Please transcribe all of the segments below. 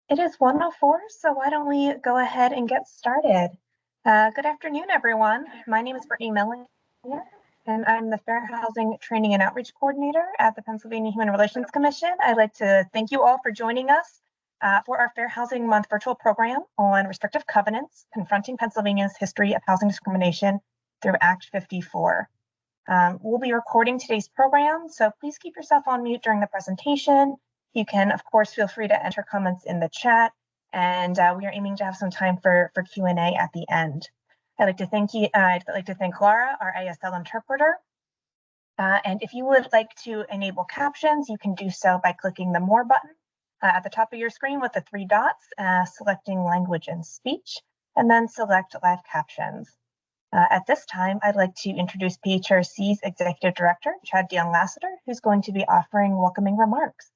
It is 1:04, so why don't we go ahead and get started? Good afternoon, everyone. My name is Brittany Milling, and I'm the Fair Housing Training and Outreach Coordinator at the Pennsylvania Human Relations Commission. I'd like to thank you all for joining us for our Fair Housing Month virtual program on restrictive covenants, confronting Pennsylvania's history of housing discrimination through Act 54. We'll be recording today's program, so please keep yourself on mute during the presentation. You can, of course, feel free to enter comments in the chat, and we are aiming to have some time for Q&A at the end. I'd like to thank Laura, our ASL interpreter. And if you would like to enable captions, you can do so by clicking the More button at the top of your screen with the 3 dots, selecting Language and Speech, and then select Live Captions. At this time, I'd like to introduce PHRC's Executive Director, Chad DeYoung-Lassiter, who's going to be offering welcoming remarks.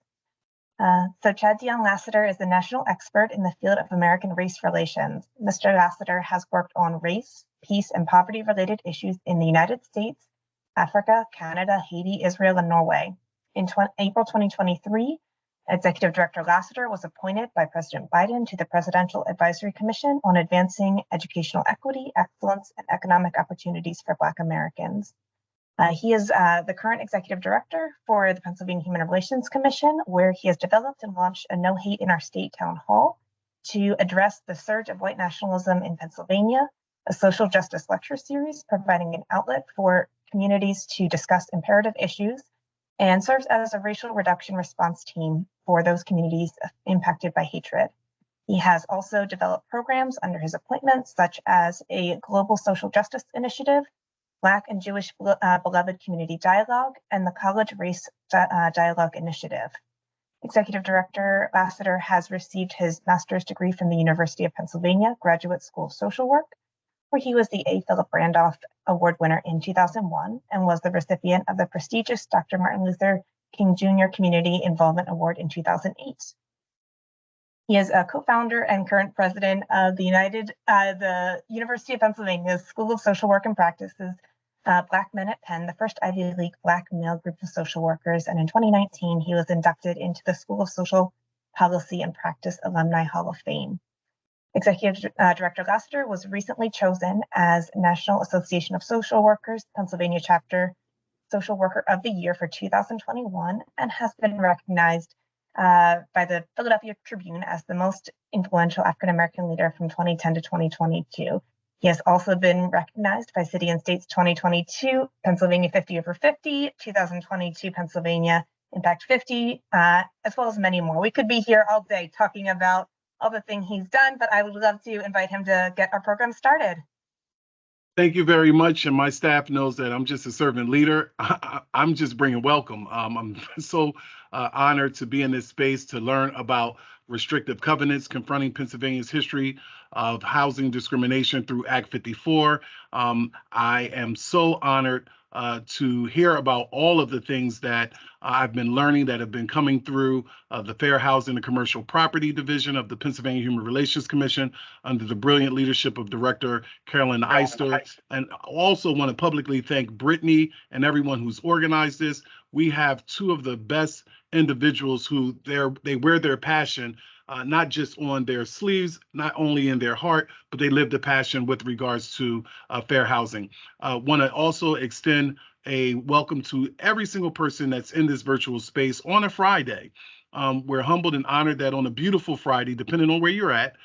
So Chad DeYoung-Lassiter is the national expert in the field of American race relations. Mr. Lassiter has worked on race, peace, and poverty-related issues in the United States, Africa, Canada, Haiti, Israel, and Norway. In April 2023, Executive Director Lassiter was appointed by President Biden to the Presidential Advisory Commission on Advancing Educational Equity, Excellence, and Economic Opportunities for Black Americans. He is the current executive director for the Pennsylvania Human Relations Commission, where he has developed and launched a No Hate in Our State town hall to address the surge of white nationalism in Pennsylvania, a social justice lecture series providing an outlet for communities to discuss imperative issues, and serves as a racial reduction response team for those communities impacted by hatred. He has also developed programs under his appointment, such as a global social justice initiative, Black and Jewish Beloved Community Dialogue, and the College Race Dialogue Initiative. Executive Director Lassiter has received his master's degree from the University of Pennsylvania Graduate School of Social Work, where he was the A. Philip Randolph Award winner in 2001 and was the recipient of the prestigious Dr. Martin Luther King Jr. Community Involvement Award in 2008. He is a co-founder and current president of the University of Pennsylvania's School of Social Work and Practices, Black Men at Penn, the first Ivy League Black male group of social workers. And in 2019, he was inducted into the School of Social Policy and Practice Alumni Hall of Fame. Executive Director Lassiter was recently chosen as National Association of Social Workers, Pennsylvania Chapter Social Worker of the Year for 2021 and has been recognized by the Philadelphia Tribune as the most influential African-American leader from 2010 to 2022. He has also been recognized by City and State's 2022 Pennsylvania 50 over 50, 2022 Pennsylvania Impact 50, as well as many more. We could be here all day talking about all the things he's done, but I would love to invite him to get our program started. Thank you very much. And my staff knows that I'm just a servant leader. I'm just bringing welcome. I'm so honored to be in this space to learn about restrictive covenants, confronting Pennsylvania's history of housing discrimination through Act 54. I am so honored to hear about all of the things that I've been learning that have been coming through the Fair Housing and Commercial Property Division of the Pennsylvania Human Relations Commission under the brilliant leadership of Director Carolyn Eister. And I also want to publicly thank Brittany and everyone who's organized this. We have two of the best individuals who they wear their passion not just on their sleeves, not only in their heart, but they live the passion with regards to fair housing. Want to also extend a welcome to every single person that's in this virtual space on a Friday. We're humbled and honored that on a beautiful Friday, depending on where you're at,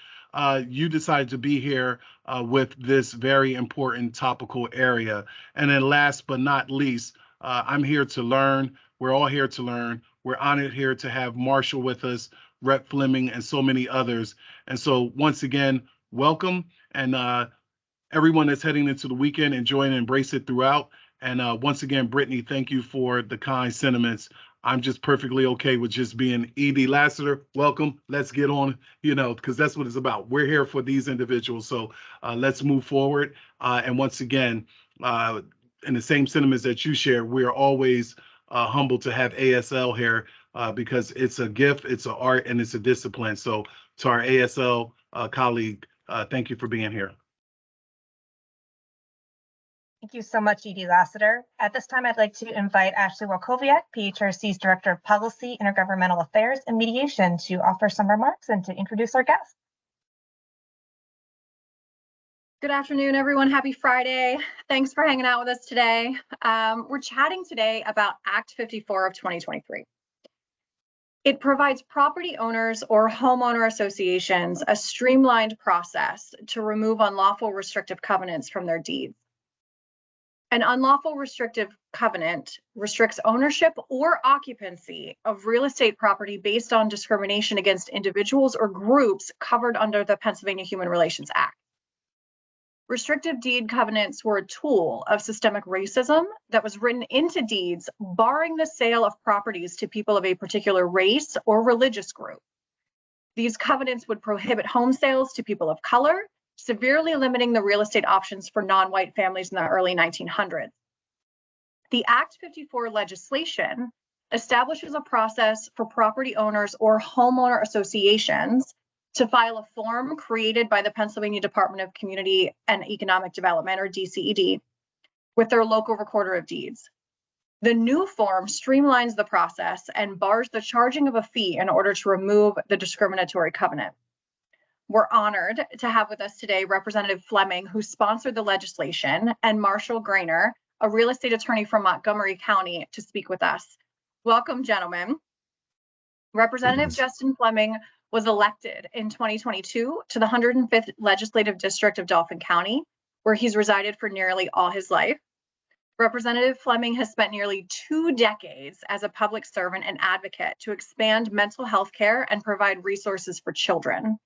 you decided to be here with this very important topical area. And then last but not least, I'm here to learn. We're all here to learn. We're honored here to have Marshall with us, Rep. Fleming, and so many others. And so once again, welcome. And everyone that's heading into the weekend, enjoy and embrace it throughout. And once again, Brittany, thank you for the kind sentiments. I'm just perfectly okay with just being E.D. Lassiter. Welcome. Let's get on, because that's what it's about. We're here for these individuals. So let's move forward. And once again, in the same sentiments that you share, we're always humbled to have ASL here because it's a gift, it's an art, and it's a discipline. So to our ASL colleague, thank you for being here. Thank you so much, Edie Lassiter. At this time, I'd like to invite Ashley Walkowiak, PHRC's Director of Policy, Intergovernmental Affairs, and Mediation, to offer some remarks and to introduce our guest. Good afternoon, everyone. Happy Friday. Thanks for hanging out with us today. We're chatting today about Act 54 of 2023. It provides property owners or homeowner associations a streamlined process to remove unlawful restrictive covenants from their deeds. An unlawful restrictive covenant restricts ownership or occupancy of real estate property based on discrimination against individuals or groups covered under the Pennsylvania Human Relations Act. Restrictive deed covenants were a tool of systemic racism that was written into deeds, barring the sale of properties to people of a particular race or religious group. These covenants would prohibit home sales to people of color, severely limiting the real estate options for non-white families in the early 1900s. The Act 54 legislation establishes a process for property owners or homeowner associations to file a form created by the Pennsylvania Department of Community and Economic Development, or DCED, with their local recorder of deeds. The new form streamlines the process and bars the charging of a fee in order to remove the discriminatory covenant. We're honored to have with us today Representative Fleming, who sponsored the legislation, and Marshal Granor, a real estate attorney from Montgomery County, to speak with us. Welcome, gentlemen. Representative Justin Fleming was elected in 2022 to the 105th Legislative District of Dauphin County, where he's resided for nearly all his life. Representative Fleming has spent nearly 2 decades as a public servant and advocate to expand mental health care and provide resources for children.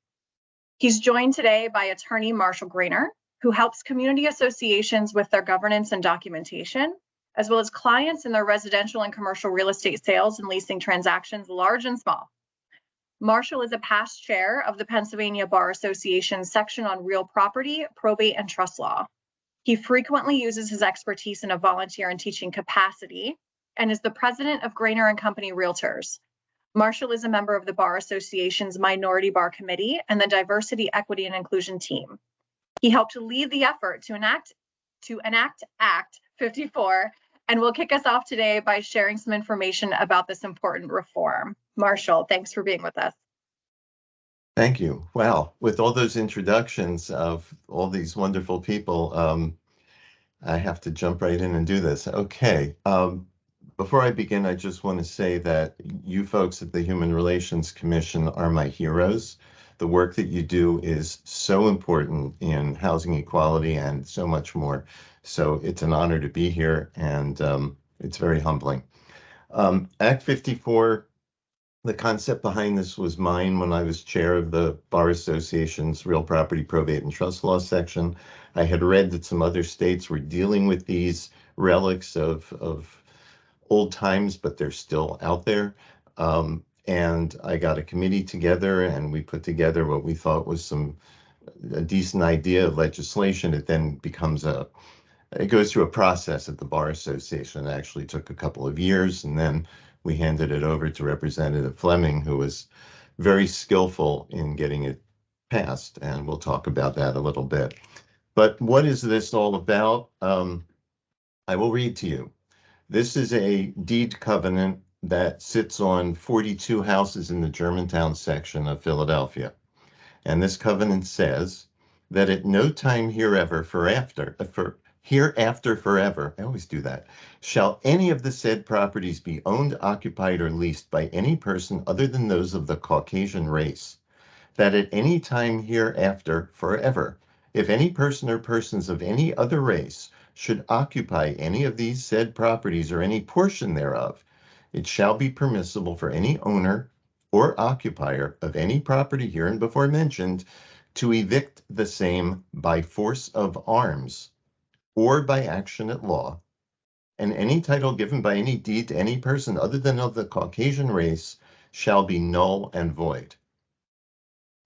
He's joined today by attorney Marshal Granor, who helps community associations with their governance and documentation, as well as clients in their residential and commercial real estate sales and leasing transactions, large and small. Marshall is a past chair of the Pennsylvania Bar Association's section on real property, probate, and trust law. He frequently uses his expertise in a volunteer and teaching capacity and is the president of Granor and Company Realtors. Marshall is a member of the Bar Association's Minority Bar Committee and the Diversity, Equity, and Inclusion team. He helped to lead the effort to enact Act 54, and will kick us off today by sharing some information about this important reform. Marshall, thanks for being with us. Thank you. Wow, with all those introductions of all these wonderful people, I have to jump right in and do this. Okay. Before I begin, I just want to say that you folks at the Human Relations Commission are my heroes. The work that you do is so important in housing equality and so much more. So it's an honor to be here, and it's very humbling. Act 54, the concept behind this was mine when I was chair of the Bar Association's Real Property, Probate, and Trust Law section. I had read that some other states were dealing with these relics of old times, but they're still out there. And I got a committee together, and we put together what we thought was a decent idea of legislation. It then it goes through a process at the Bar Association. It actually took a couple of years, and then we handed it over to Representative Fleming, who was very skillful in getting it passed, and we'll talk about that a little bit. But what is this all about? I will read to you. This is a deed covenant that sits on 42 houses in the Germantown section of Philadelphia. And this covenant says that at no time hereafter forever, I always do that, shall any of the said properties be owned, occupied, or leased by any person other than those of the Caucasian race, that at any time hereafter forever, if any person or persons of any other race should occupy any of these said properties or any portion thereof, it shall be permissible for any owner or occupier of any property hereinbefore mentioned to evict the same by force of arms or by action at law, and any title given by any deed to any person other than of the Caucasian race shall be null and void.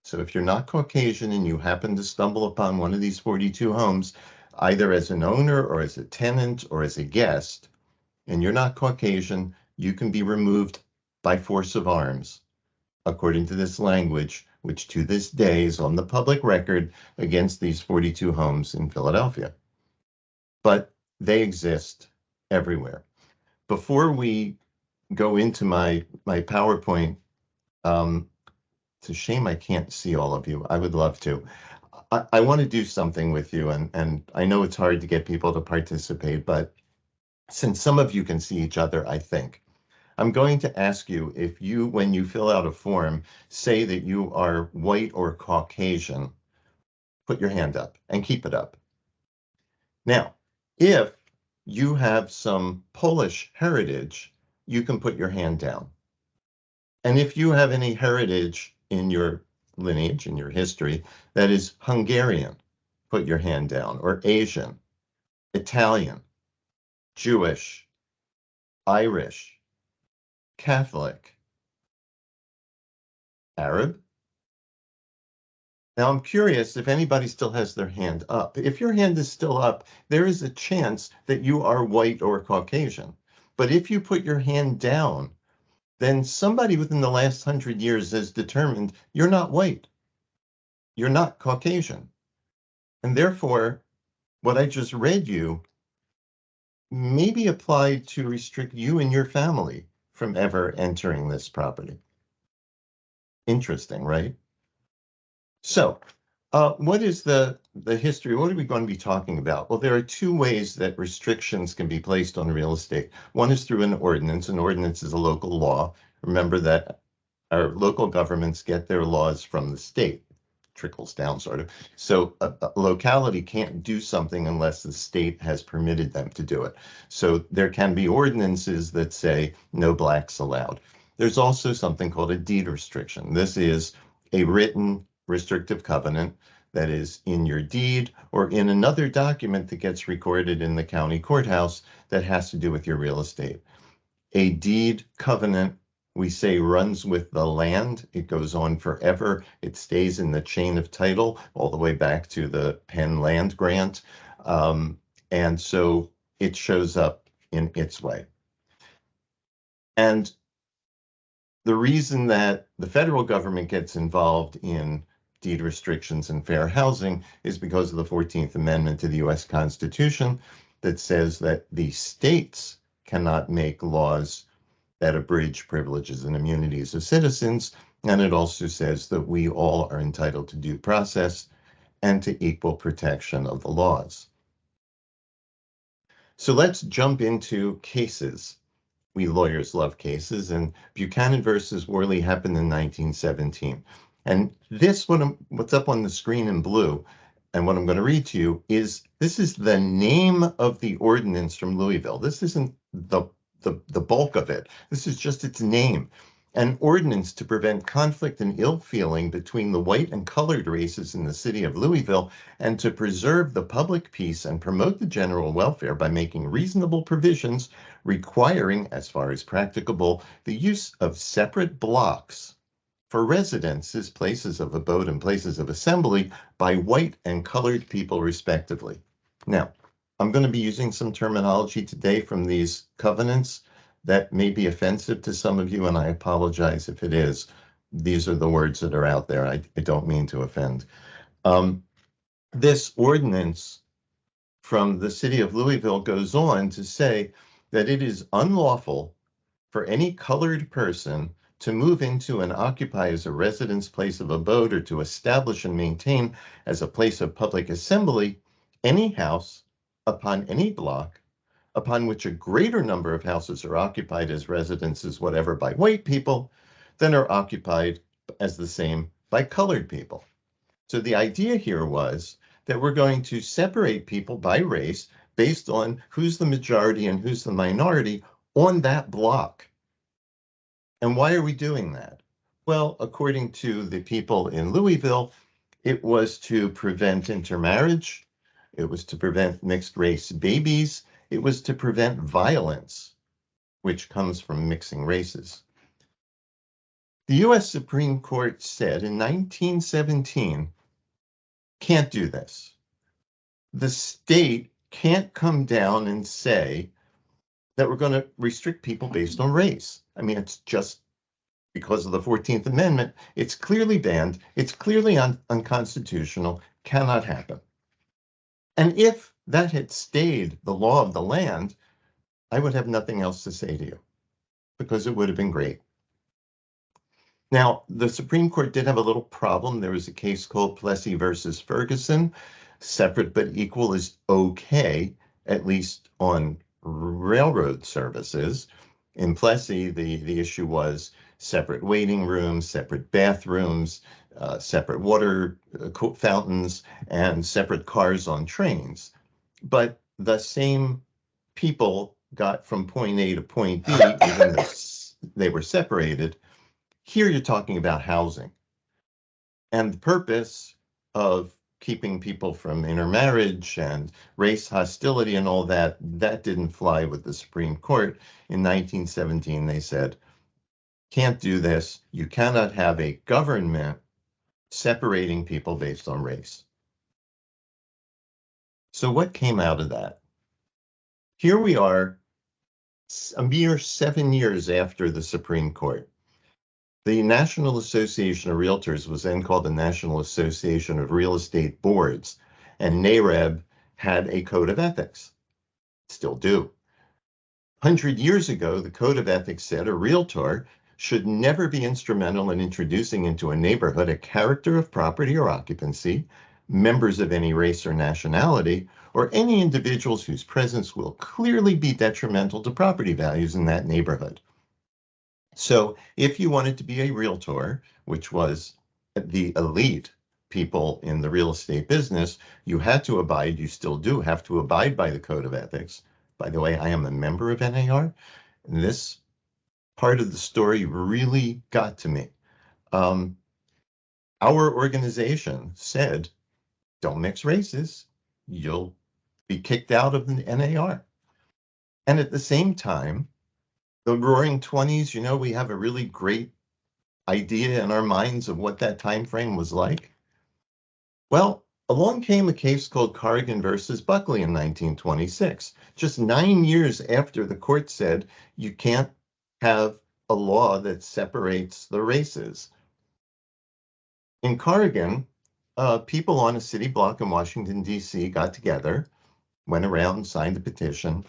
So if you're not Caucasian and you happen to stumble upon one of these 42 homes, either as an owner or as a tenant or as a guest, and you're not Caucasian, you can be removed by force of arms, according to this language, which to this day is on the public record against these 42 homes in Philadelphia. But They exist everywhere. Before we go into my PowerPoint, it's a shame I can't see all of you. I would love to. I want to do something with you, and I know it's hard to get people to participate, but since some of you can see each other, I think, I'm going to ask you if you, when you fill out a form, say that you are white or Caucasian, put your hand up and keep it up. Now, if you have some Polish heritage, you can put your hand down. And if you have any heritage in your lineage, in your history, that is Hungarian, put your hand down, or Asian, Italian, Jewish, Irish, Catholic, Arab. Now I'm curious if anybody still has their hand up. If your hand is still up, there is a chance that you are white or Caucasian. But if you put your hand down, then somebody within the last 100 years has determined you're not white, you're not Caucasian. And therefore, what I just read you may be applied to restrict you and your family from ever entering this property. Interesting, right? So, what is the history? What are we going to be talking about? Well, there are two ways that restrictions can be placed on real estate. One is through an ordinance. An ordinance is a local law. Remember that our local governments get their laws from the state. Trickles down, sort of. So a locality can't do something unless the state has permitted them to do it. So there can be ordinances that say no blacks allowed. There's also something called a deed restriction. This is a written restrictive covenant that is in your deed or in another document that gets recorded in the county courthouse that has to do with your real estate. A deed covenant, we say, runs with the land. It goes on forever. It stays in the chain of title all the way back to the Penn land grant. And so it shows up in its way. And the reason that the federal government gets involved in deed restrictions and fair housing is because of the 14th Amendment to the US Constitution that says that the states cannot make laws that abridge privileges and immunities of citizens. And it also says that we all are entitled to due process and to equal protection of the laws. So let's jump into cases. We lawyers love cases, and Buchanan versus Worley happened in 1917. And this, what's up on the screen in blue, and what I'm going to read to you is, this is the name of the ordinance from Louisville. This isn't the bulk of it. This is just its name. An ordinance to prevent conflict and ill feeling between the white and colored races in the city of Louisville, and to preserve the public peace and promote the general welfare by making reasonable provisions requiring, as far as practicable, the use of separate blocks for residences, places of abode, and places of assembly by white and colored people respectively. Now, I'm going to be using some terminology today from these covenants that may be offensive to some of you, and I apologize if it is. These are the words that are out there. I don't mean to offend. This ordinance from the city of Louisville goes on to say that it is unlawful for any colored person to move into and occupy as a residence, place of abode, or to establish and maintain as a place of public assembly any house upon any block upon which a greater number of houses are occupied as residences, whatever, by white people than are occupied as the same by colored people. So the idea here was that we're going to separate people by race based on who's the majority and who's the minority on that block. And why are we doing that? Well, according to the people in Louisville, it was to prevent intermarriage. It was to prevent mixed race babies. It was to prevent violence, which comes from mixing races. The US Supreme Court said in 1917, can't do this. The state can't come down and say that we're going to restrict people based on race. I mean, it's just because of the 14th Amendment. It's clearly banned. It's clearly unconstitutional, cannot happen. And if that had stayed the law of the land, I would have nothing else to say to you because it would have been great. Now, the Supreme Court did have a little problem. There was a case called Plessy versus Ferguson. Separate but equal is okay, at least on railroad services. In Plessy, the issue was separate waiting rooms, separate bathrooms, separate water fountains, and separate cars on trains. But the same people got from point A to point B, even though they were separated. Here you're talking about housing. And the purpose of keeping people from intermarriage and race hostility and all that, that didn't fly with the Supreme Court. In 1917, they said, can't do this. You cannot have a government separating people based on race. So what came out of that? Here we are, a mere 7 years after the Supreme Court. The National Association of Realtors was then called the National Association of Real Estate Boards, and NAREB had a code of ethics. Still do. 100 years ago, the code of ethics said a realtor should never be instrumental in introducing into a neighborhood a character of property or occupancy, members of any race or nationality, or any individuals whose presence will clearly be detrimental to property values in that neighborhood. So if you wanted to be a realtor, which was the elite people in the real estate business, you had to abide, you still do have to abide by the code of ethics. By the way, I am a member of NAR, and this part of the story really got to me. Our organization said, don't mix races, you'll be kicked out of the NAR. And at the same time, the Roaring 20s, you know, we have a really great idea in our minds of what that time frame was like. Well, along came a case called Corrigan versus Buckley in 1926, just 9 years after the court said you can't have a law that separates the races. In Corrigan, people on a city block in Washington, D.C. got together, went around and signed a petition,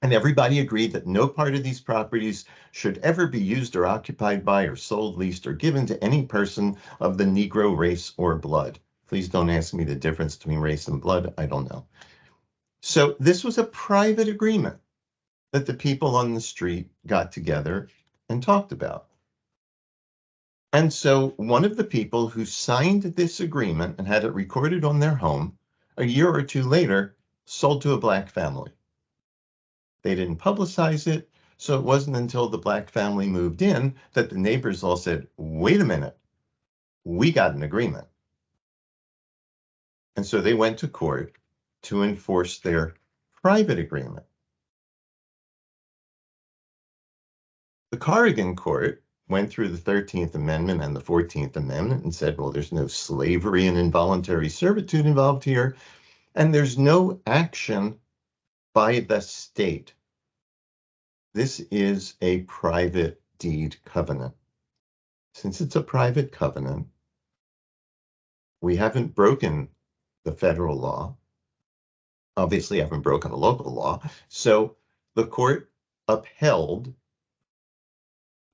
and everybody agreed that no part of these properties should ever be used or occupied by or sold, leased, or given to any person of the Negro race or blood. Please don't ask me the difference between race and blood. I don't know. So this was a private agreement that the people on the street got together and talked about. And so one of the people who signed this agreement and had it recorded on their home, a year or two later, sold to a black family. They didn't publicize it, so it wasn't until the black family moved in that the neighbors all said, wait a minute, we got an agreement. And so they went to court to enforce their private agreement. The Corrigan court went through the 13th Amendment and the 14th Amendment and said, well, there's no slavery and involuntary servitude involved here, and there's no action by the state. This is a private deed covenant. Since it's a private covenant, we haven't broken the federal law, obviously haven't broken a local law, so the court upheld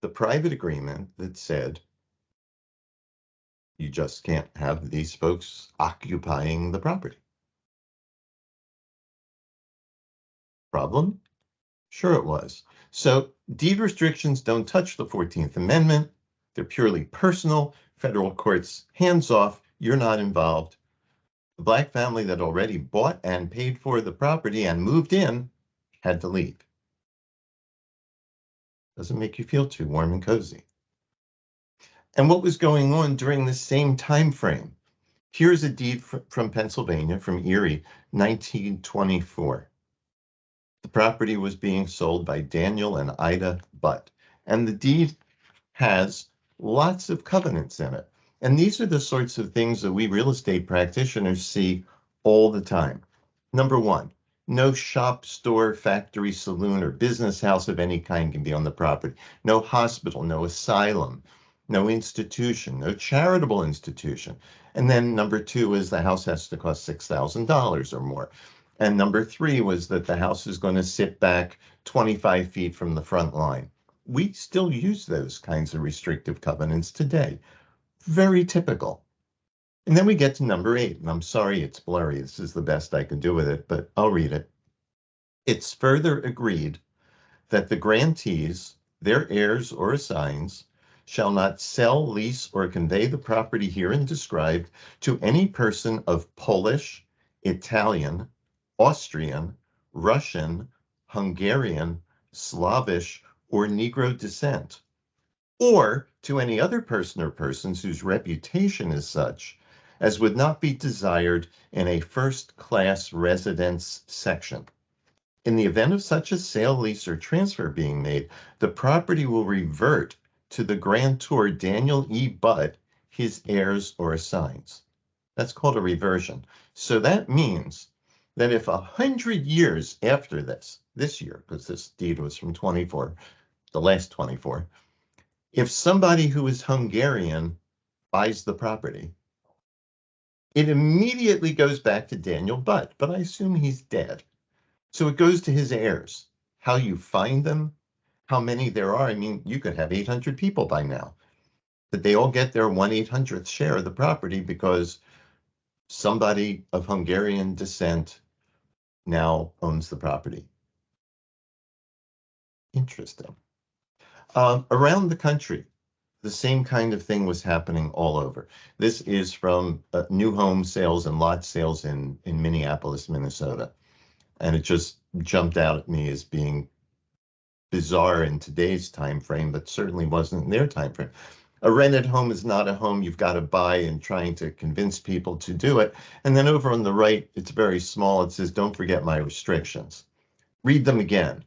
the private agreement that said you just can't have these folks occupying the property. Problem? Sure it was. So deed restrictions don't touch the 14th Amendment. They're purely personal. Federal courts, hands off, you're not involved. The black family that already bought and paid for the property and moved in had to leave. Doesn't make you feel too warm and cozy. And what was going on during the same time frame? Here's a deed from Pennsylvania, from Erie, 1924. The property was being sold by Daniel and Ida Butt, and the deed has lots of covenants in it. And these are the sorts of things that we real estate practitioners see all the time. Number one, no shop, store, factory, saloon, or business house of any kind can be on the property. No hospital, no asylum, no institution, no charitable institution. And then number two is the house has to cost $6,000 or more. And number 3 was that the house is going to sit back 25 feet from the front line. We still use those kinds of restrictive covenants today. Very typical. And then we get to number 8, and I'm sorry it's blurry. This is the best I can do with it, but I'll read it. It's further agreed that the grantees, their heirs or assigns, shall not sell, lease, or convey the property herein described to any person of Polish, Italian, Austrian, Russian, Hungarian, Slavish, or Negro descent, or to any other person or persons whose reputation is such as would not be desired in a first-class residence section. In the event of such a sale, lease, or transfer being made, the property will revert to the grantor Daniel E. Butt, his heirs or assigns. That's called a reversion. So that means that if 100 years after this year, because this deed was from 24, the last 24, if somebody who is Hungarian buys the property, it immediately goes back to Daniel Butt, but I assume he's dead. So it goes to his heirs. How you find them, how many there are. I mean, you could have 800 people by now, but they all get their 1/800th share of the property because somebody of Hungarian descent now owns the property. Interesting. Around the country, the same kind of thing was happening all over. This is from new home sales and lot sales in Minneapolis, Minnesota. And it just jumped out at me as being bizarre in today's time frame, but certainly wasn't in their time frame. A rented home is not a home you've got to buy and trying to convince people to do it. And then over on the right, it's very small. It says, don't forget my restrictions. Read them again.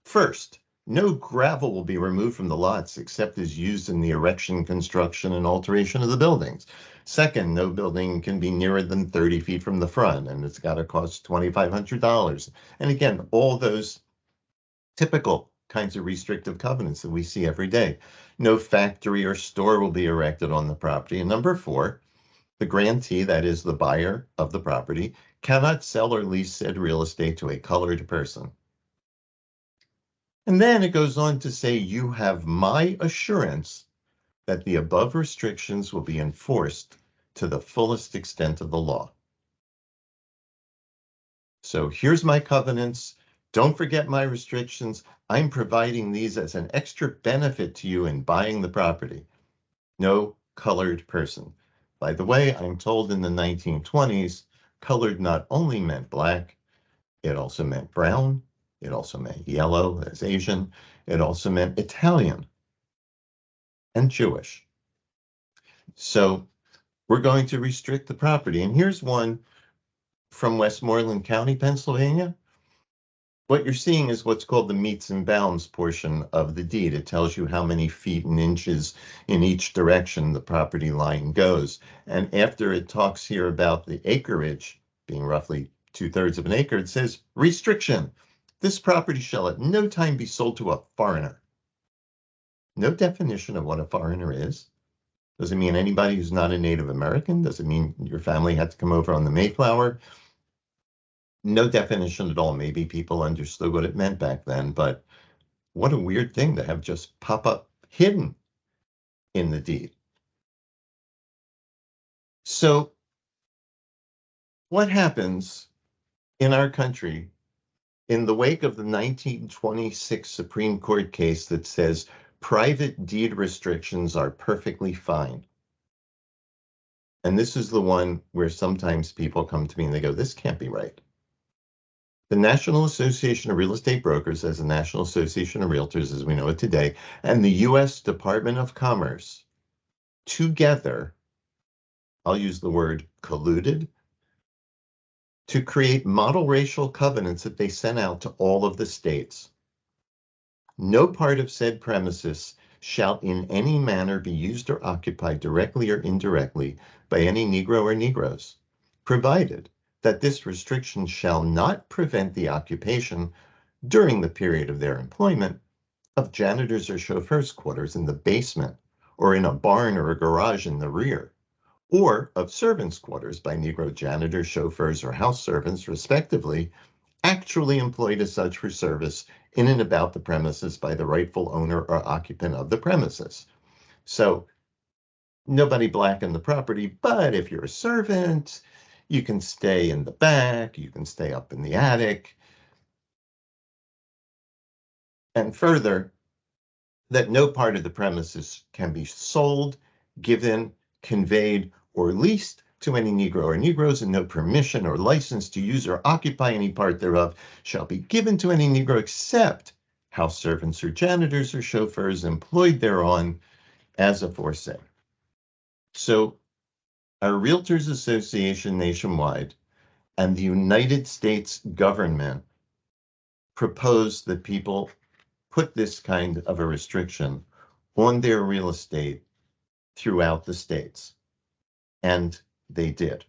First, no gravel will be removed from the lots except as used in the erection, construction, and alteration of the buildings. Second, no building can be nearer than 30 feet from the front, and it's got to cost $2,500. And again, all those typical kinds of restrictive covenants that we see every day. No factory or store will be erected on the property. And number 4, the grantee, that is the buyer of the property, cannot sell or lease said real estate to a colored person. And then it goes on to say, you have my assurance that the above restrictions will be enforced to the fullest extent of the law. So here's my covenants. Don't forget my restrictions. I'm providing these as an extra benefit to you in buying the property. No colored person. By the way, I'm told in the 1920s, colored not only meant black, it also meant brown. It also meant yellow, as Asian. It also meant Italian and Jewish. So we're going to restrict the property. And here's one from Westmoreland County, Pennsylvania. What you're seeing is what's called the meets and bounds portion of the deed. It tells you how many feet and inches in each direction the property line goes. And after it talks here about the acreage being roughly 2/3 of an acre, it says restriction. This property shall at no time be sold to a foreigner. No definition of what a foreigner is. Does it mean anybody who's not a Native American? Does it mean your family had to come over on the Mayflower? No definition at all. Maybe people understood what it meant back then, but what a weird thing to have just pop up hidden in the deed. So what happens in our country in the wake of the 1926 Supreme Court case that says private deed restrictions are perfectly fine? And this is the one where sometimes people come to me and they go, this can't be right. The National Association of Real Estate Brokers, as the National Association of Realtors as we know it today, and the U.S. Department of Commerce, together, I'll use the word colluded, to create model racial covenants that they sent out to all of the states. No part of said premises shall in any manner be used or occupied directly or indirectly by any Negro or Negroes, provided that this restriction shall not prevent the occupation during the period of their employment of janitors or chauffeurs' quarters in the basement or in a barn or a garage in the rear, or of servants' quarters by Negro janitors, chauffeurs, or house servants, respectively, actually employed as such for service in and about the premises by the rightful owner or occupant of the premises. So nobody black in the property, but if you're a servant, you can stay in the back, you can stay up in the attic. And further, that no part of the premises can be sold, given, conveyed, or leased to any Negro or Negroes, and no permission or license to use or occupy any part thereof shall be given to any Negro except house servants or janitors or chauffeurs employed thereon as aforesaid. So our Realtors Association nationwide and the United States government proposed that people put this kind of a restriction on their real estate throughout the states. And they did.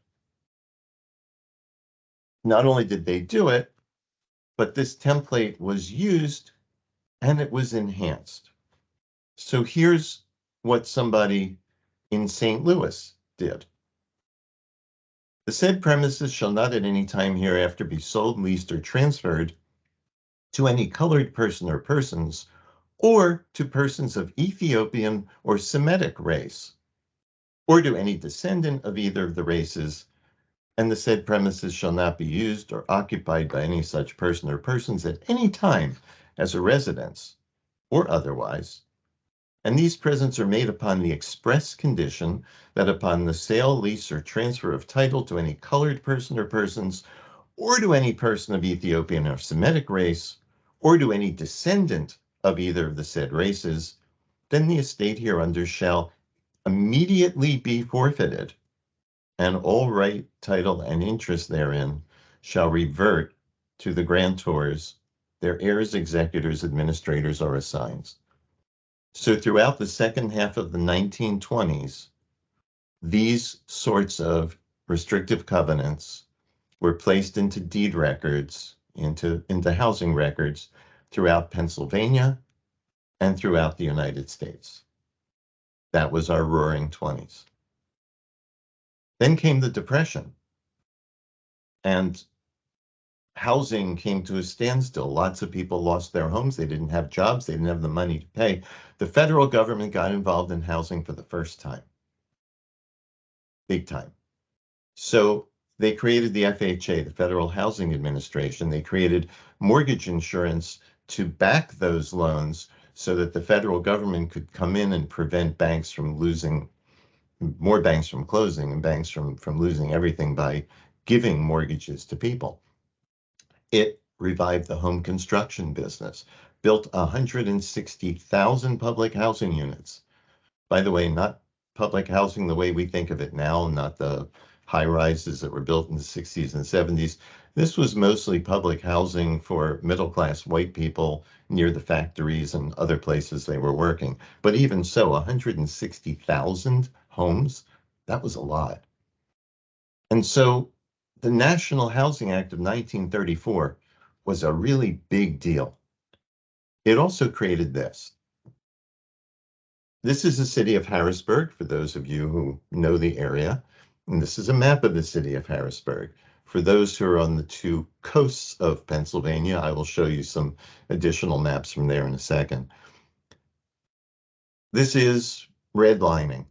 Not only did they do it, but this template was used and it was enhanced. So here's what somebody in St. Louis did. The said premises shall not at any time hereafter be sold, leased, or transferred to any colored person or persons, or to persons of Ethiopian or Semitic race, or to any descendant of either of the races, and the said premises shall not be used or occupied by any such person or persons at any time as a residence or otherwise. And these presents are made upon the express condition that upon the sale, lease, or transfer of title to any colored person or persons, or to any person of Ethiopian or Semitic race, or to any descendant of either of the said races, then the estate hereunder shall immediately be forfeited, and all right, title, and interest therein shall revert to the grantors, their heirs, executors, administrators, or assigns. So throughout the second half of the 1920s, these sorts of restrictive covenants were placed into deed records, into housing records throughout Pennsylvania and throughout the United States. That was our roaring 20s. Then came the Depression, and housing came to a standstill. Lots of people lost their homes. They didn't have jobs. They didn't have the money to pay. The federal government got involved in housing for the first time. Big time. So they created the FHA, the Federal Housing Administration. They created mortgage insurance to back those loans so that the federal government could come in and prevent banks from losing, more banks from closing and banks from losing everything by giving mortgages to people. It revived the home construction business, built 160,000 public housing units. By the way, not public housing the way we think of it now, not the high rises that were built in the 60s and 70s. This was mostly public housing for middle-class white people near the factories and other places they were working. But even so, 160,000 homes, that was a lot. And so the National Housing Act of 1934 was a really big deal. It also created this. This is the city of Harrisburg, for those of you who know the area. And this is a map of the city of Harrisburg. For those who are on the two coasts of Pennsylvania, I will show you some additional maps from there in a second. This is redlining.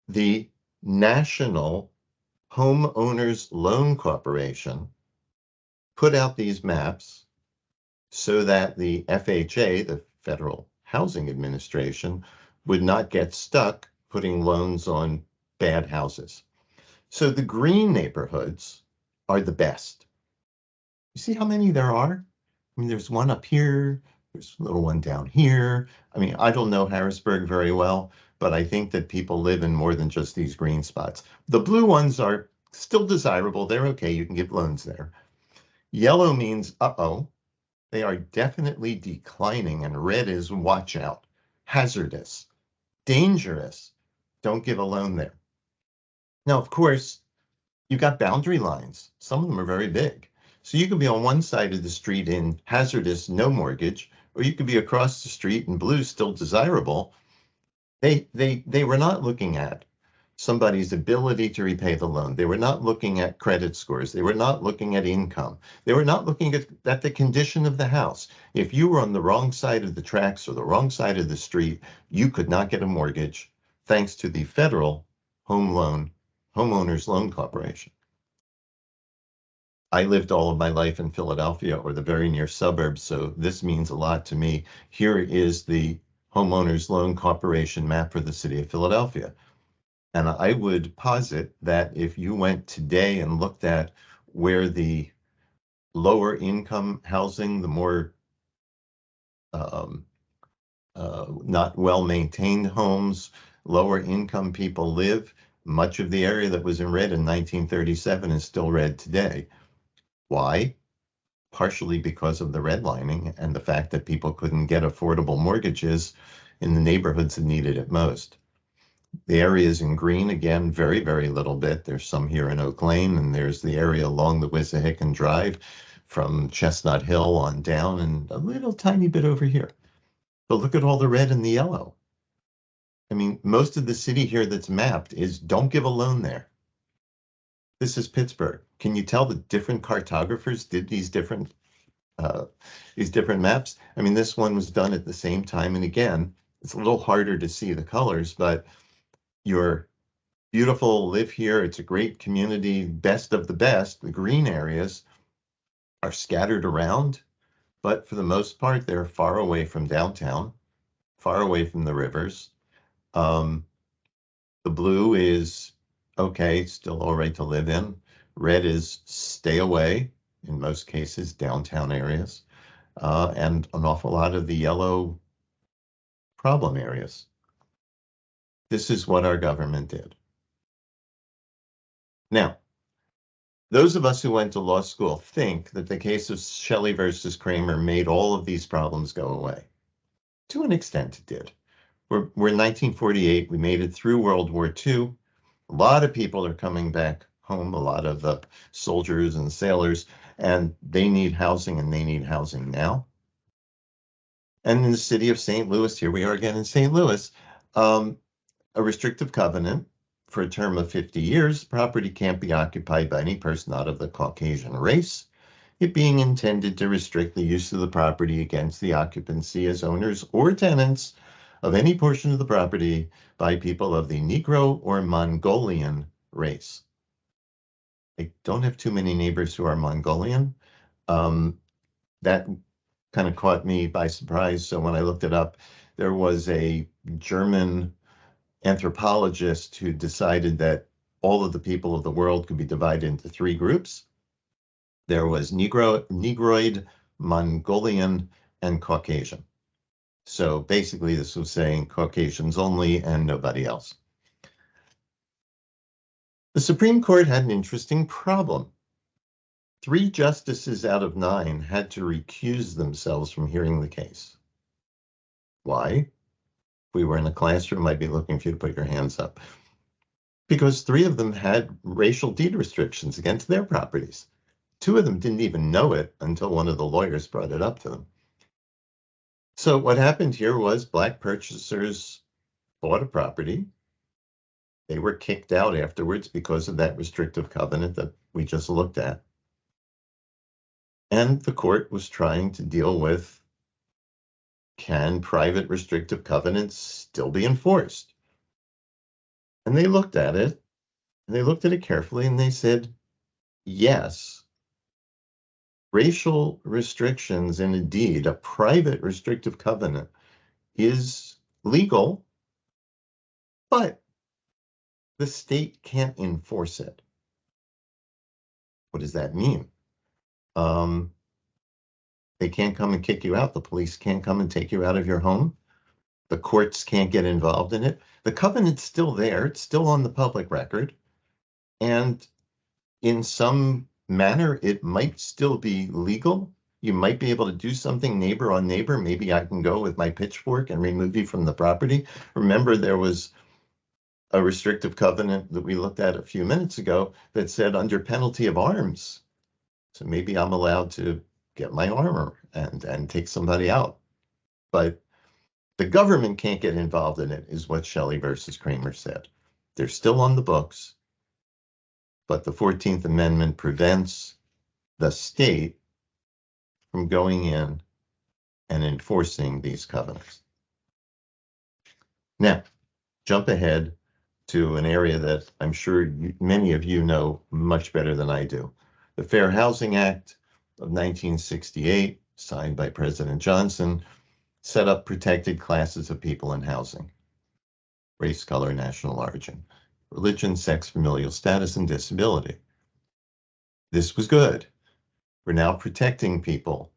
The National Homeowners Loan Corporation put out these maps so that the FHA, the Federal Housing Administration, would not get stuck putting loans on bad houses. So the green neighborhoods are the best. You see how many there are? I mean, there's one up here, there's a little one down here. I mean, I don't know Harrisburg very well, but I think that people live in more than just these green spots. The blue ones are still desirable. They're okay. You can get loans there. Yellow means, uh-oh, they are definitely declining, and red is watch out, hazardous, dangerous. Don't give a loan there. Now, of course, you've got boundary lines. Some of them are very big. So you could be on one side of the street in hazardous, no mortgage, or you could be across the street in blue, still desirable. They were not looking at somebody's ability to repay the loan. They were not looking at credit scores. They were not looking at income. They were not looking at the condition of the house. If you were on the wrong side of the tracks or the wrong side of the street, you could not get a mortgage thanks to the Federal Homeowners Loan Corporation. I lived all of my life in Philadelphia or the very near suburbs, so this means a lot to me. Here is the Homeowners Loan Corporation map for the city of Philadelphia. And I would posit that if you went today and looked at where the lower income housing, the more not well-maintained homes, lower income people live, much of the area that was in red in 1937 is still red today. Why? Partially because of the redlining and the fact that people couldn't get affordable mortgages in the neighborhoods that needed it most. The areas in green, again, very, very little bit. There's some here in Oak Lane, and there's the area along the Wissahickon Drive from Chestnut Hill on down, and a little tiny bit over here. But look at all the red and the yellow. I mean, most of the city here that's mapped is don't give a loan there. This is Pittsburgh. Can you tell the different cartographers did these different maps? I mean, this one was done at the same time, and again, it's a little harder to see the colors, but you're beautiful, live here, it's a great community, best of the best. The green areas are scattered around, but for the most part, they're far away from downtown, far away from the rivers. The blue is okay, still all right to live in. Red is stay away, in most cases, downtown areas, and an awful lot of the yellow problem areas. This is what our government did. Now, those of us who went to law school think that the case of Shelley versus Kramer made all of these problems go away. To an extent, it did. We're in 1948. We made it through World War II. A lot of people are coming back home, a lot of the soldiers and sailors, and they need housing, and they need housing now. And in the city of St. Louis, here we are again in St. Louis, a restrictive covenant for a term of 50 years, property can't be occupied by any person not of the Caucasian race, it being intended to restrict the use of the property against the occupancy as owners or tenants of any portion of the property by people of the Negro or Mongolian race. I don't have too many neighbors who are Mongolian. That kind of caught me by surprise. So when I looked it up, there was a German anthropologist who decided that all of the people of the world could be divided into three groups. There was Negroid, Mongolian, and Caucasian. So basically this was saying Caucasians only and nobody else. The Supreme Court had an interesting problem. 3 justices out of 9 had to recuse themselves from hearing the case. Why? If we were in a classroom, I'd be looking for you to put your hands up. Because 3 of them had racial deed restrictions against their properties. 2 of them didn't even know it until one of the lawyers brought it up to them. So what happened here was black purchasers bought a property. They were kicked out afterwards because of that restrictive covenant that we just looked at. And the court was trying to deal with, can private restrictive covenants still be enforced? And they looked at it, and they looked at it carefully, and they said, yes, racial restrictions and indeed a private restrictive covenant is legal, but the state can't enforce it. What does that mean? They can't come and kick you out. The police can't come and take you out of your home. The courts can't get involved in it. The covenant's still there. It's still on the public record. And in some manner, it might still be legal. You might be able to do something neighbor on neighbor. Maybe I can go with my pitchfork and remove you from the property. Remember, there was a restrictive covenant that we looked at a few minutes ago that said under penalty of arms. So maybe I'm allowed to get my armor and take somebody out. But the government can't get involved in it, is what Shelley versus Kramer said. They're still on the books, but the 14th Amendment prevents the state from going in and enforcing these covenants. Now, jump ahead to an area that I'm sure many of you know much better than I do. The Fair Housing Act of 1968, signed by President Johnson, set up protected classes of people in housing: race, color, national origin, religion, sex, familial status, and disability. This was good. We're now protecting people.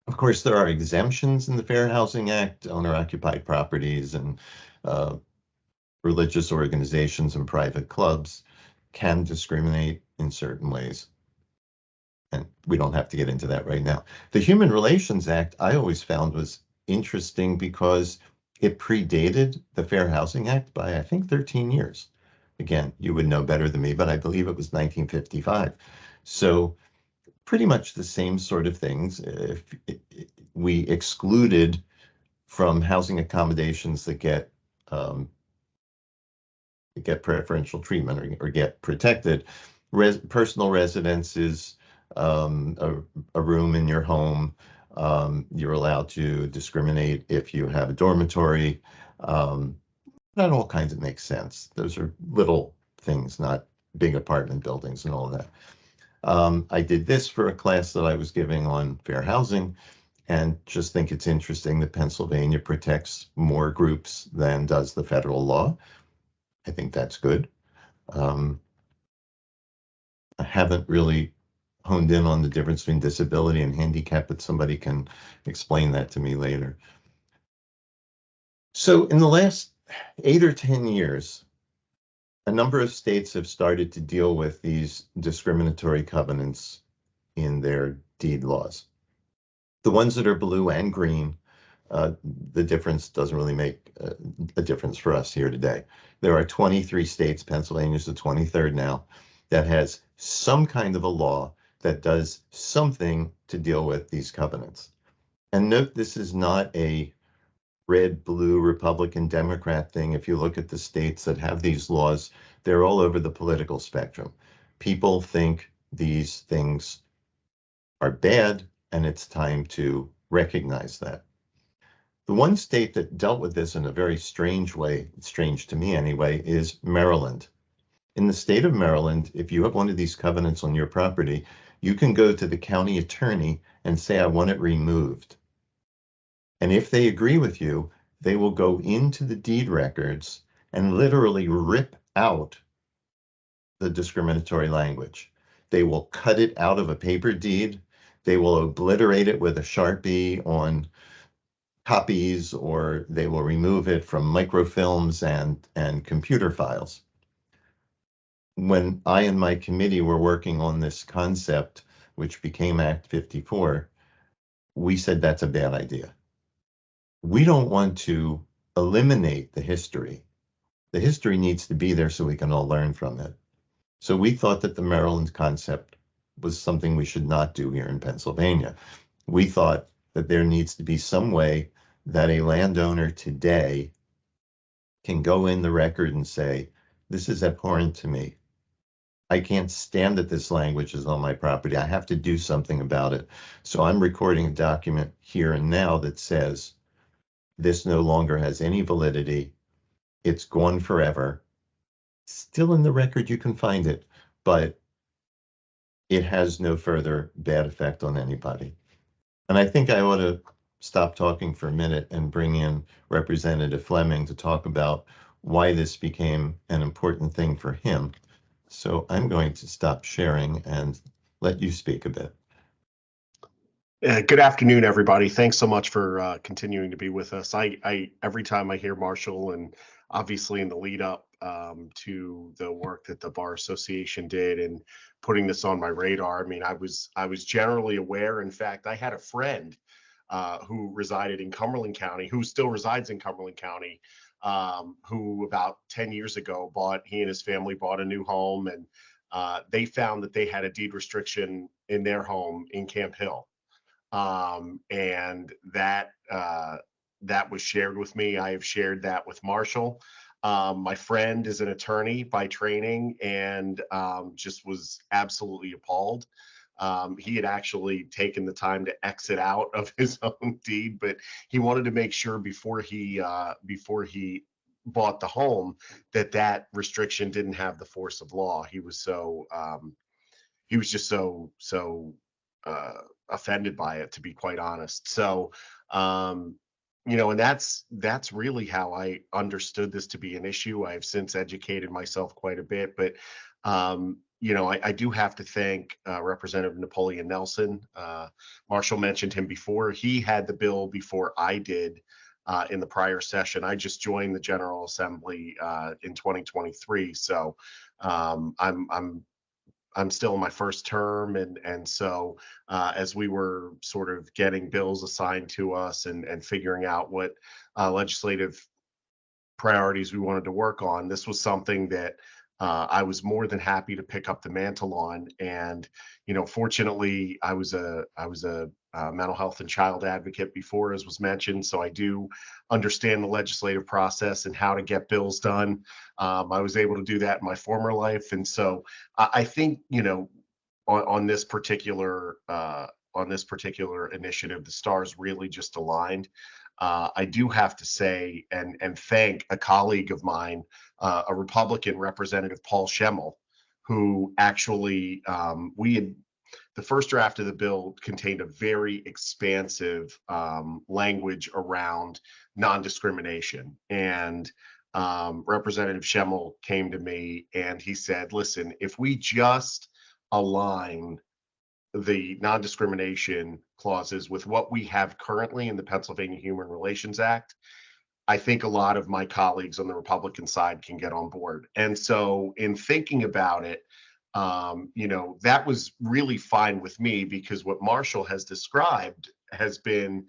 Of course, there are exemptions in the Fair Housing Act. Owner-occupied properties and religious organizations and private clubs can discriminate in certain ways. And we don't have to get into that right now. The Human Relations Act, I always found, was interesting because it predated the Fair Housing Act by, I think, 13 years. Again, you would know better than me, but I believe it was 1955. So pretty much the same sort of things. If we excluded from housing accommodations that get preferential treatment or get protected, personal residences, a room in your home. You're allowed to discriminate if you have a dormitory. That all kinds of makes sense. Those are little things, not big apartment buildings and all that. I did this for a class that I was giving on fair housing, and just think it's interesting that Pennsylvania protects more groups than does the federal law. I think that's good. I haven't really honed in on the difference between disability and handicap, but somebody can explain that to me later. So in the last 8 or 10 years, a number of states have started to deal with these discriminatory covenants in their deed laws. The ones that are blue and green, the difference doesn't really make a difference for us here today. There are 23 states, Pennsylvania's the 23rd now, that has some kind of a law that does something to deal with these covenants. And note, this is not a red, blue, Republican, Democrat thing. If you look at the states that have these laws, they're all over the political spectrum. People think these things are bad, and it's time to recognize that. The one state that dealt with this in a very strange way, strange to me anyway, is Maryland. In the state of Maryland, if you have one of these covenants on your property, you can go to the county attorney and say, I want it removed. And if they agree with you, they will go into the deed records and literally rip out the discriminatory language. They will cut it out of a paper deed. They will obliterate it with a Sharpie on copies, or they will remove it from microfilms and computer files. When I and my committee were working on this concept, which became Act 54, we said that's a bad idea. We don't want to eliminate the history. The history needs to be there so we can all learn from it. So we thought that the Maryland concept was something we should not do here in Pennsylvania. We thought that there needs to be some way that a landowner today can go in the record and say, this is abhorrent to me. I can't stand that this language is on my property. I have to do something about it. So I'm recording a document here and now that says, this no longer has any validity. It's gone forever. Still in the record, you can find it, but it has no further bad effect on anybody. And I think I ought to stop talking for a minute and bring in Representative Fleming to talk about why this became an important thing for him. So I'm going to stop sharing and let you speak a bit. Good afternoon, everybody. Thanks so much for continuing to be with us. I every time I hear Marshall, and obviously in the lead up to the work that the Bar Association did and putting this on my radar, I mean, I was generally aware. In fact, I had a friend who resided in Cumberland County, who still resides in Cumberland County, who about 10 years ago he and his family bought a new home, and they found that they had a deed restriction in their home in Camp Hill. And that that was shared with me. I have shared that with Marshall. My friend is an attorney by training and just was absolutely appalled. He had actually taken the time to exit out of his own deed, but he wanted to make sure before he bought the home that restriction didn't have the force of law. He was just so offended by it, to be quite honest. So and that's really how I understood this to be an issue. I've since educated myself quite a bit, but I do have to thank Representative Napoleon Nelson. Marshall mentioned him before. He had the bill before I did in the prior session. I just joined the General Assembly in 2023, so I'm still in my first term, and so as we were sort of getting bills assigned to us and figuring out what legislative priorities we wanted to work on, this was something that I was more than happy to pick up the mantle on. And fortunately, I was a mental health and child advocate before, as was mentioned, so I do understand the legislative process and how to get bills done. I was able to do that in my former life, and so I think on this particular initiative, the stars really just aligned. I do have to say and thank a colleague of mine, a Republican, Representative Paul Schemmel, who actually the first draft of the bill contained a very expansive language around non-discrimination. And Representative Schemmel came to me and he said, listen, if we just align the non-discrimination clauses with what we have currently in the Pennsylvania Human Relations Act, I think a lot of my colleagues on the Republican side can get on board. And so in thinking about it, that was really fine with me, because what Marshall has described has been,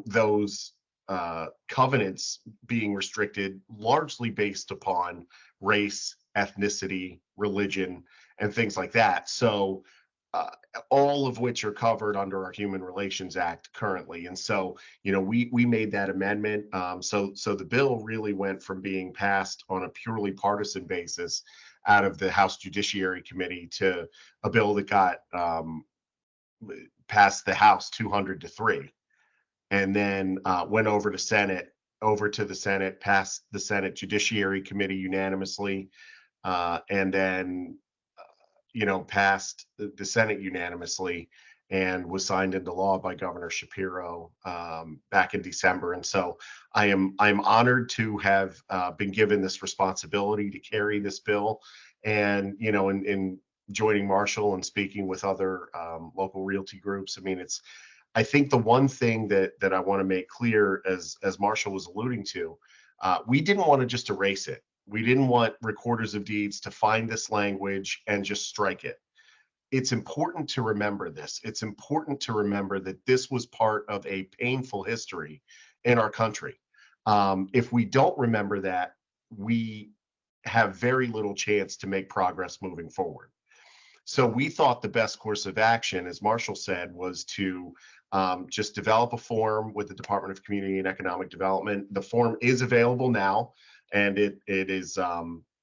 those covenants being restricted largely based upon race, ethnicity, religion, and things like that. So all of which are covered under our Human Relations Act currently. And so, we made that amendment. So the bill really went from being passed on a purely partisan basis out of the House Judiciary Committee to a bill that got passed the House 200-3, and then went over to the Senate, passed the Senate Judiciary Committee unanimously, and then passed the Senate unanimously and was signed into law by Governor Shapiro back in December. And so I'm honored to have been given this responsibility to carry this bill. And in joining Marshall and speaking with other local realty groups, I think the one thing that I want to make clear, as Marshall was alluding to, we didn't want to just erase it. We didn't want recorders of deeds to find this language and just strike it. It's important to remember this. It's important to remember that this was part of a painful history in our country. If we don't remember that, we have very little chance to make progress moving forward. So we thought the best course of action, as Marshall said, was to just develop a form with the Department of Community and Economic Development. The form is available now, and it is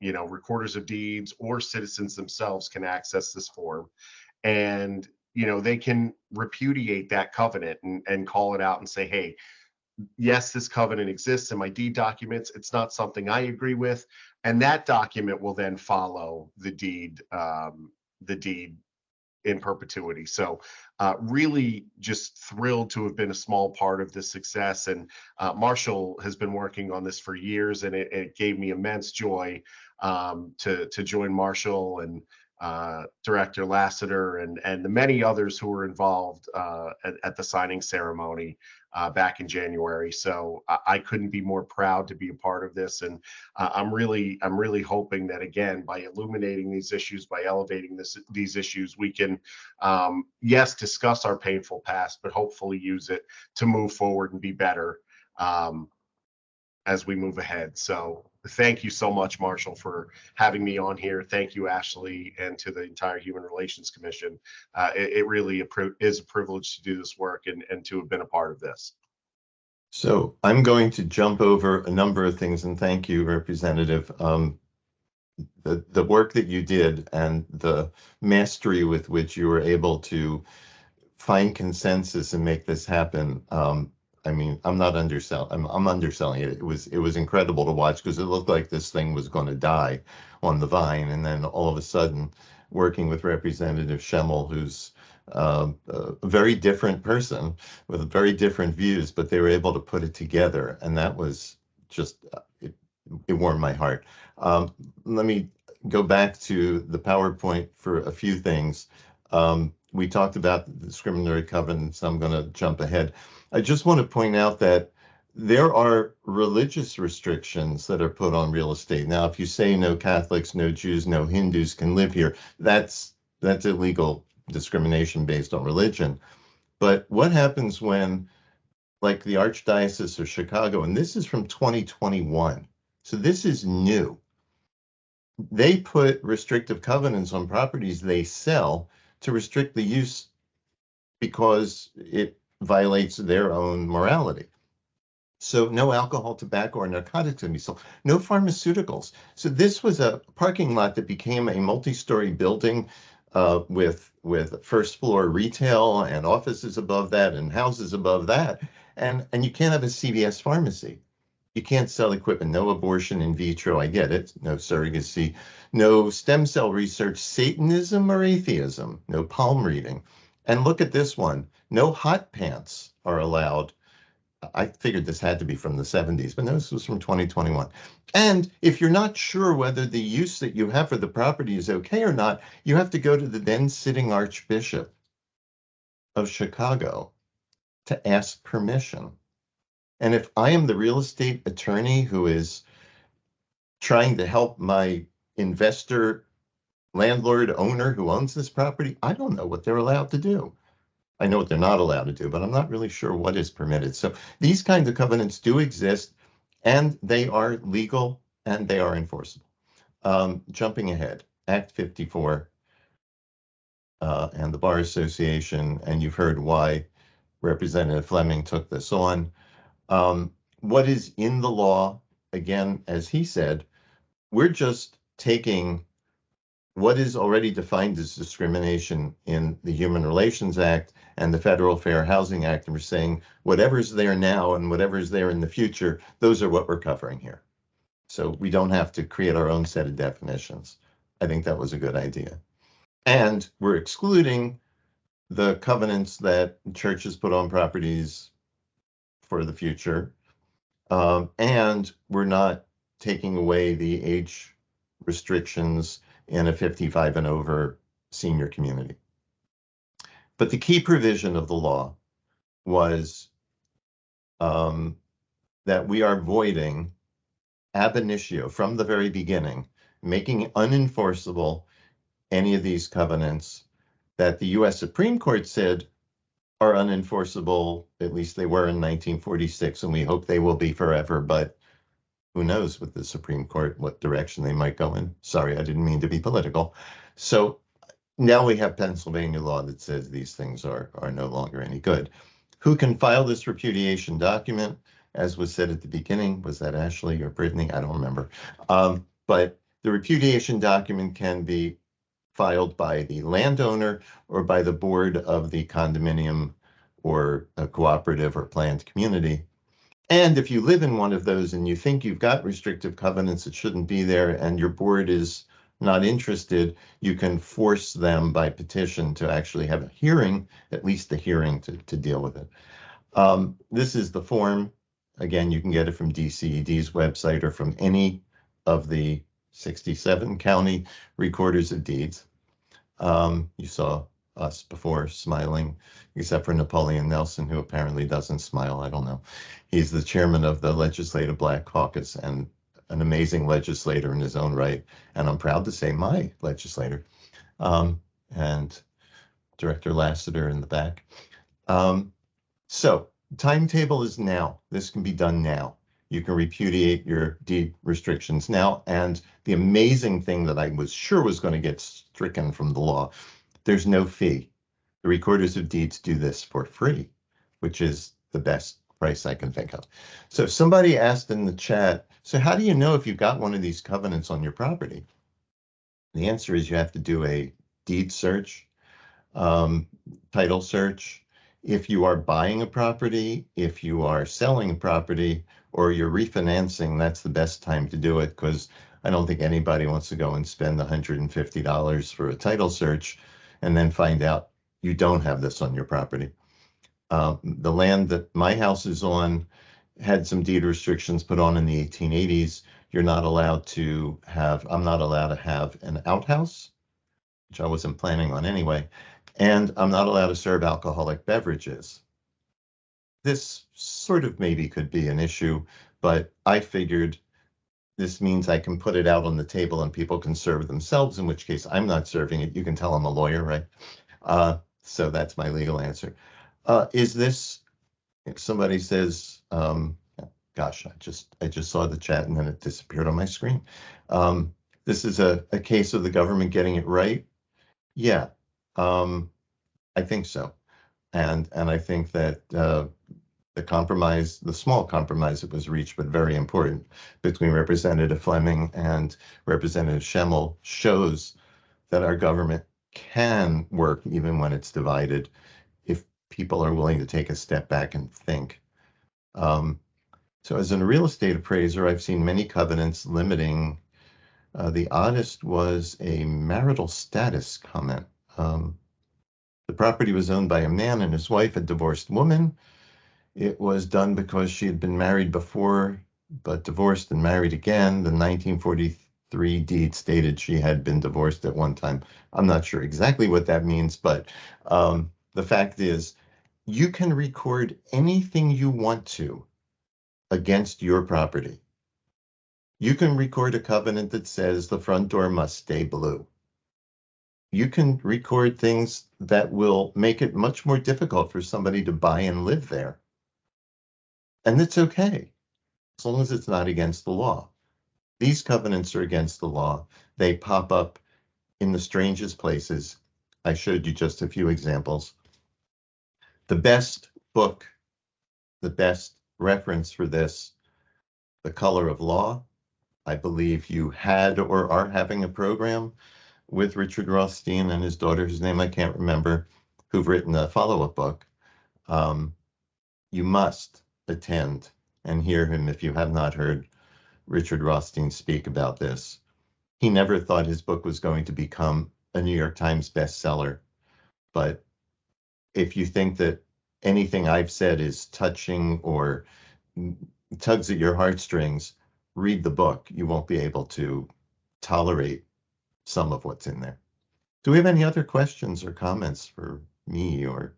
recorders of deeds or citizens themselves can access this form, and they can repudiate that covenant and call it out and say, hey, yes, this covenant exists in my deed documents. It's not something I agree with, and that document will then follow the deed in perpetuity. So really just thrilled to have been a small part of this success. And Marshall has been working on this for years, and it gave me immense joy to join Marshall and Director Lassiter and the many others who were involved at the signing ceremony back in January. So I couldn't be more proud to be a part of this, and I'm really hoping that, again, by illuminating these issues, by elevating these issues, we can yes, discuss our painful past, but hopefully use it to move forward and be better as we move ahead. So thank you so much, Marshall, for having me on here. Thank you, Ashley, and to the entire Human Relations Commission. It really is a privilege to do this work and to have been a part of this. So I'm going to jump over a number of things, and thank you, Representative. The work that you did and the mastery with which you were able to find consensus and make this happen. I mean, I'm not underselling. I'm underselling it. It was incredible to watch because it looked like this thing was going to die on the vine, and then all of a sudden, working with Representative Schemmel, who's a very different person with very different views, but they were able to put it together, and that was just it warmed my heart. Let me go back to the PowerPoint for a few things. We talked about the discriminatory covenants. I'm going to jump ahead. I just want to point out that there are religious restrictions that are put on real estate. Now, if you say no Catholics, no Jews, no Hindus can live here, that's illegal discrimination based on religion. But what happens when, like the Archdiocese of Chicago, and this is from 2021, so this is new, they put restrictive covenants on properties they sell to restrict the use because it violates their own morality. So no alcohol, tobacco, or narcotics can be sold. No pharmaceuticals. So this was a parking lot that became a multi-story building with first floor retail and offices above that and houses above that. And you can't have a CVS pharmacy. You can't sell equipment, no abortion in vitro, I get it, no surrogacy, no stem cell research, Satanism or atheism, no palm reading. And look at this one, no hot pants are allowed. I figured this had to be from the 70s, but no, this was from 2021. And if you're not sure whether the use that you have for the property is okay or not, you have to go to the then sitting Archbishop of Chicago to ask permission. And if I am the real estate attorney who is trying to help my investor, landlord, owner who owns this property, I don't know what they're allowed to do. I know what they're not allowed to do, but I'm not really sure what is permitted. So these kinds of covenants do exist, and they are legal and they are enforceable. Jumping ahead, Act 54 and the Bar Association, and you've heard why Representative Fleming took this on. What is in the law, again, as he said, we're just taking what is already defined as discrimination in the Human Relations Act and the Federal Fair Housing Act, and we're saying whatever's there now and whatever's there in the future, those are what we're covering here. So we don't have to create our own set of definitions. I think that was a good idea. And we're excluding the covenants that churches put on properties for the future. And we're not taking away the age restrictions in a 55 and over senior community. But the key provision of the law was that we are voiding ab initio from the very beginning, making unenforceable any of these covenants that the US Supreme Court said are unenforceable. At least they were in 1946, and we hope they will be forever, but who knows with the Supreme Court what direction they might go in. Sorry, I didn't mean to be political. So now we have Pennsylvania law that says these things are no longer any good. Who can file this repudiation document? As was said at the beginning, was that Ashley or Brittany? I don't remember. But the repudiation document can be filed by the landowner or by the board of the condominium or a cooperative or planned community. And if you live in one of those and you think you've got restrictive covenants that shouldn't be there and your board is not interested, you can force them by petition to actually have a hearing, at least a hearing to deal with it. This is the form. Again, you can get it from DCED's website or from any of the 67 county recorders of deeds. You saw us before smiling, except for Napoleon Nelson, who apparently doesn't smile. I don't know. He's the chairman of the Legislative Black Caucus and an amazing legislator in his own right. And I'm proud to say my legislator. And Director Lassiter in the back. So timetable is now. This can be done now. You can repudiate your deed restrictions now. And the amazing thing that I was sure was going to get stricken from the law, there's no fee. The recorders of deeds do this for free, which is the best price I can think of. So somebody asked in the chat, so how do you know if you've got one of these covenants on your property? The answer is you have to do a deed search, title search. If you are buying a property, if you are selling a property, or you're refinancing, that's the best time to do it, because I don't think anybody wants to go and spend $150 for a title search and then find out you don't have this on your property. The land that my house is on had some deed restrictions put on in the 1880s. You're not allowed to have, I'm not allowed to have an outhouse, which I wasn't planning on anyway, and I'm not allowed to serve alcoholic beverages. This sort of maybe could be an issue, but I figured this means I can put it out on the table and people can serve themselves, in which case I'm not serving it. You can tell I'm a lawyer, right? So that's my legal answer. Is this, if somebody says, gosh, I just saw the chat and then it disappeared on my screen. This is a case of the government getting it right. Yeah, I think so. And I think that the compromise, the small compromise that was reached, but very important, between Representative Fleming and Representative Schemmel shows that our government can work even when it's divided if people are willing to take a step back and think. So as a real estate appraiser, I've seen many covenants limiting. The oddest was a marital status comment. The property was owned by a man and his wife, a divorced woman. It was done because she had been married before, but divorced and married again. The 1943 deed stated she had been divorced at one time. I'm not sure exactly what that means, but the fact is, you can record anything you want to against your property. You can record a covenant that says the front door must stay blue. You can record things that will make it much more difficult for somebody to buy and live there. And it's okay, as long as it's not against the law. These covenants are against the law. They pop up in the strangest places. I showed you just a few examples. The best book, the best reference for this, The Color of Law. I believe you had or are having a program with Richard Rothstein and his daughter, whose name I can't remember, who've written a follow-up book. You must attend and hear him if you have not heard Richard Rothstein speak about this. He never thought his book was going to become a New York Times bestseller, but if you think that anything I've said is touching or tugs at your heartstrings, read the book. You won't be able to tolerate some of what's in there. Do we have any other questions or comments for me or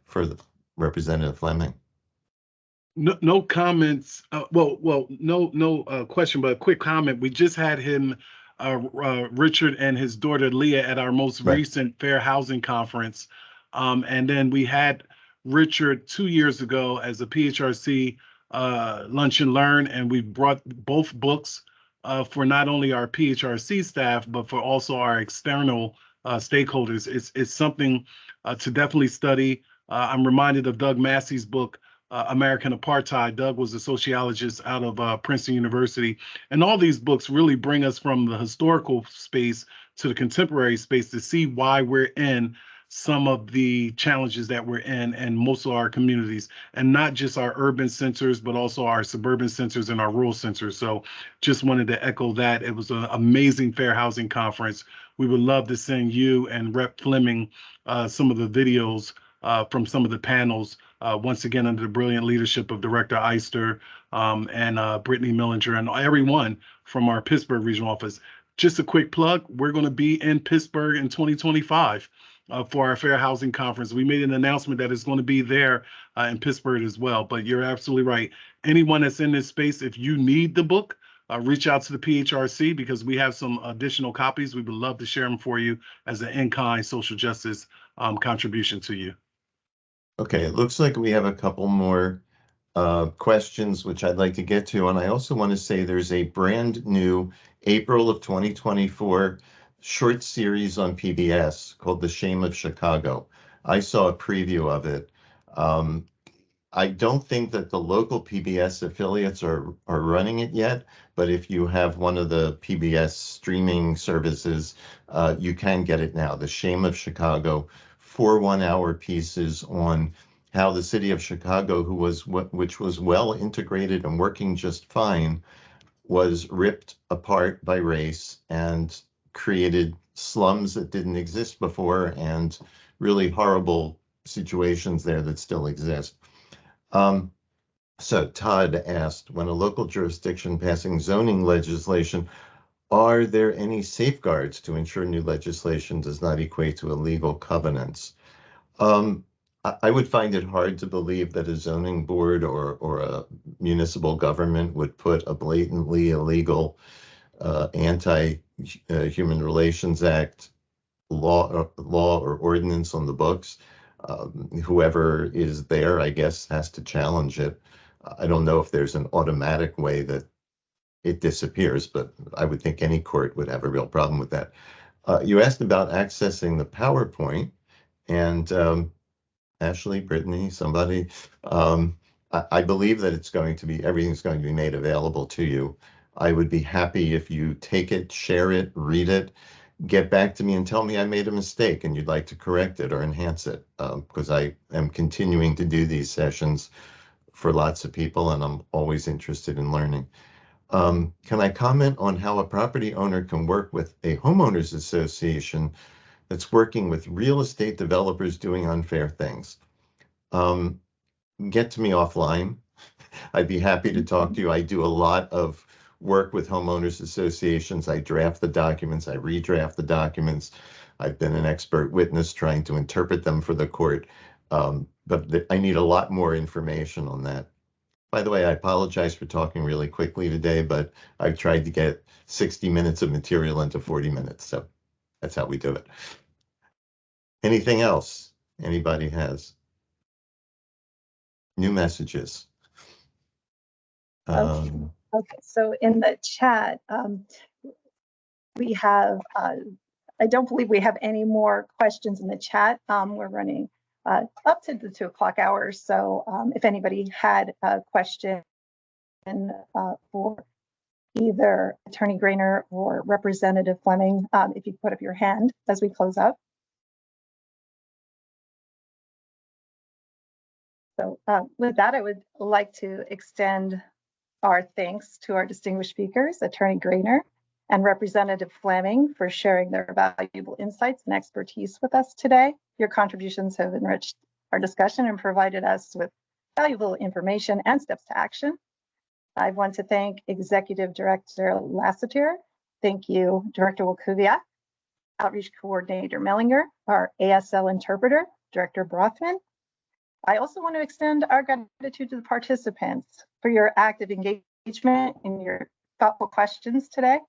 for the Representative Fleming? No comments. No question, but a quick comment. We just had him, Richard and his daughter Leah, at our most recent Fair Housing conference. And then we had Richard 2 years ago as a PHRC Lunch and Learn, and we brought both books for not only our PHRC staff, but for also our external stakeholders. It's something to definitely study. I'm reminded of Doug Massey's book, American Apartheid. Doug was a sociologist out of Princeton University. And all these books really bring us from the historical space to the contemporary space to see why we're in some of the challenges that we're in and most of our communities, and not just our urban centers, but also our suburban centers and our rural centers. So just wanted to echo that. It was an amazing Fair Housing conference. We would love to send you and Rep. Fleming some of the videos from some of the panels, once again, under the brilliant leadership of Director Eister and Brittany Millinger and everyone from our Pittsburgh regional office. Just a quick plug, we're going to be in Pittsburgh in 2025 for our Fair Housing Conference. We made an announcement that it's going to be there in Pittsburgh as well, but you're absolutely right. Anyone that's in this space, if you need the book, reach out to the PHRC because we have some additional copies. We would love to share them for you as an in-kind social justice contribution to you. Okay, it looks like we have a couple more questions, which I'd like to get to. And I also want to say there's a brand new April of 2024 short series on PBS called The Shame of Chicago. I saw a preview of it. I don't think that the local PBS affiliates are running it yet, but if you have one of the PBS streaming services, you can get it now. The Shame of Chicago, 4 one-hour pieces on how the city of Chicago, which was well integrated and working just fine, was ripped apart by race and created slums that didn't exist before and really horrible situations there that still exist. So Todd asked, when a local jurisdiction passing zoning legislation, are there any safeguards to ensure new legislation does not equate to illegal covenants? I would find it hard to believe that a zoning board or a municipal government would put a blatantly illegal anti-Human Relations Act law or ordinance on the books. Whoever is there, I guess, has to challenge it. I don't know if there's an automatic way that it disappears, but I would think any court would have a real problem with that. You asked about accessing the PowerPoint, and Ashley, Brittany, somebody, I believe that everything's going to be made available to you. I would be happy if you take it, share it, read it, get back to me and tell me I made a mistake and you'd like to correct it or enhance it, because I am continuing to do these sessions for lots of people and I'm always interested in learning. Can I comment on how a property owner can work with a homeowners association that's working with real estate developers doing unfair things? Get to me offline. I'd be happy to talk to you. I do a lot of work with homeowners associations. I draft the documents, I redraft the documents. I've been an expert witness trying to interpret them for the court, but I need a lot more information on that. By the way, I apologize for talking really quickly today, but I've tried to get 60 minutes of material into 40 minutes, so that's how we do it. Anything else anybody has? New messages. Okay, so in the chat, we have, I don't believe we have any more questions in the chat. We're running up to the 2 o'clock hour. So if anybody had a question for either Attorney Granor or Representative Fleming, if you put up your hand as we close up. So with that, I would like to extend our thanks to our distinguished speakers, Attorney Granor and Representative Fleming, for sharing their valuable insights and expertise with us today. Your contributions have enriched our discussion and provided us with valuable information and steps to action. I want to thank Executive Director Lassiter. Thank you, Director Wakuviak, Outreach Coordinator Mellinger, our ASL interpreter, Director Brothman. I also want to extend our gratitude to the participants for your active engagement and your thoughtful questions today.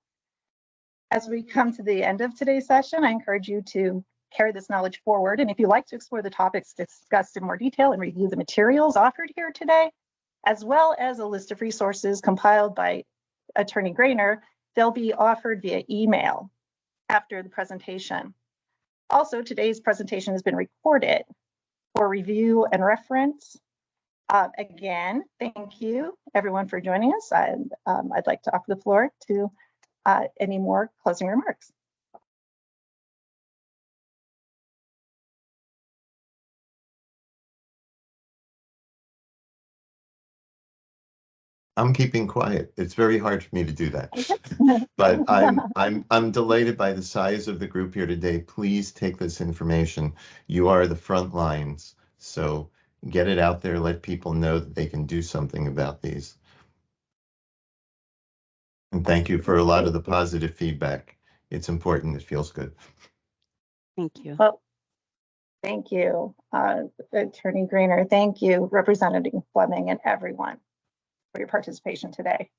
As we come to the end of today's session, I encourage you to carry this knowledge forward. And if you'd like to explore the topics discussed in more detail and review the materials offered here today, as well as a list of resources compiled by Attorney Granor, they'll be offered via email after the presentation. Also, today's presentation has been recorded for review and reference. Again, thank you everyone for joining us. I'd like to offer the floor to any more closing remarks. I'm keeping quiet. It's very hard for me to do that. But I'm delighted by the size of the group here today. Please take this information. You are the front lines. So get it out there, let people know that they can do something about these. And thank you for a lot of the positive feedback. It's important. It feels good. Thank you. Well, thank you, Attorney Granor. Thank you, Representative Fleming, and everyone for your participation today.